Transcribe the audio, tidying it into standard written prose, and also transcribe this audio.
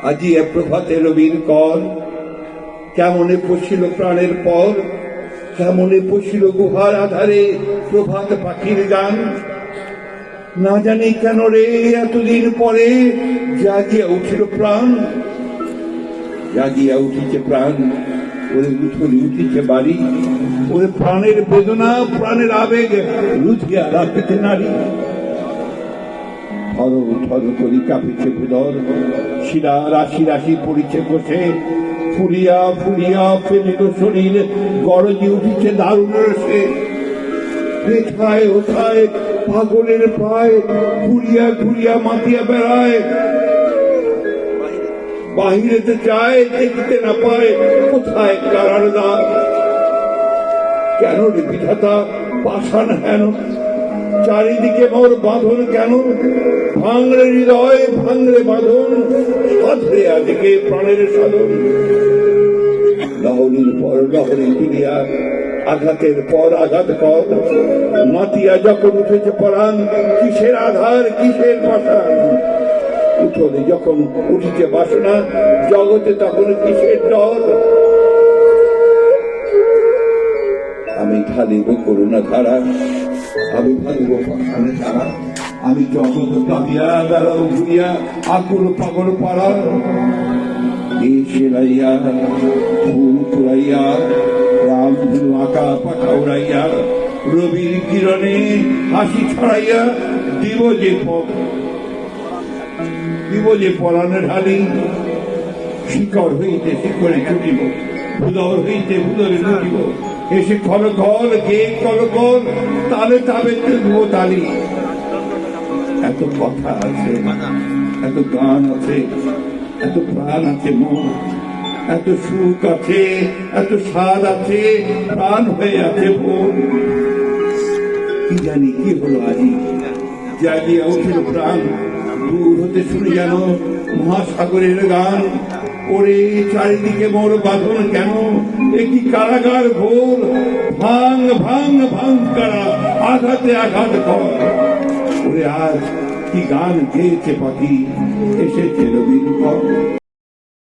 আজি এ প্রভাতে রবির কর, কেমনে পশিল প্রাণের পর, কেমনে পশিল গুহার আধারে প্রভাত পাখির গান। না জানি কেন রে এতদিন পরে জাগিয়া উঠিল প্রাণ, জাগিয়া উঠিছে প্রাণ, ওরে উঠলি উঠিছে বাড়ি, ওরে প্রাণের বেদনা প্রাণের আবেগ রুধিয়া রাখিতে নারী। থর থর করি কাঁপিছে ভুদর, শিরা রাশি রাশি পড়িছে বসে, ফুলিয়া ফুলিয়া ফেলিল শরীর, গরজি উঠিছে দারুণ রসে। রেখায় ওঠায় পাগলের পায়, ঘুরিয়া ঘুরিয়া মাতিয়া বেড়ায়, বাহিরেতে যায় দেখতে না পায় কোথায় কারার দ্বার। কেন রে বিধাতা পাষাণ হেন, চারিদিকে মোর বাঁধন কেন, ভাঙড়ে হৃদয় ভাঙড়ে বাঁধন, সাধরে আজকে প্রাণের সাধন। লহরীর পর লহরী তুলিয়া আঘাতের পর আঘাত কর, মাতিয়া যখন উঠেছে পরাণ, কিসের আধার কিসের পাষাণ। উঠোনে যখন উঠিছে বাসনা, জগতে তখন কিসের ডর। আমি ঢালিব করুণা ধারা, আমি ভাঙব পাষাণে তারা, আমি জগৎ কাঁদিয়া বেড়াও ঘুরিয়া আকুল পাগল পাড়া। সেলাইয়া ফুল কুড়াইয়া রাম ধনু আঁকা পাখা উড়াইয়া, রবির কিরণে হাসি ছড়াইয়া দিব যে পরাণে ঢালি। শিকড় হইতে শিকড়ে ছুটিব, ভুদর হইতে ভুদরে লুটিব, এসে খল খল গে কল কল, তালে তাবে তুলব তালি। এত কথা আছে, এত গান আছে, এত প্রাণ আছে মন, এত সুখ আছে, এত স্বাদ আছে, প্রাণ হয়ে আছে মন। কি জানি কি হলো আজি, জাগিয়া উঠিল প্রাণ, দূর হতে শুনে যেন মহাসাগরের গান। ওরে চারিদিকে মোর বাঁধন কেন, একটি কারাগার ঘোর, ভাঙ ভাঙ ভাঙ কারা, আঘাতে আঘাত কর। ওরে আজ কি গান গেয়েছে পাখি, এসেছে রবির পর।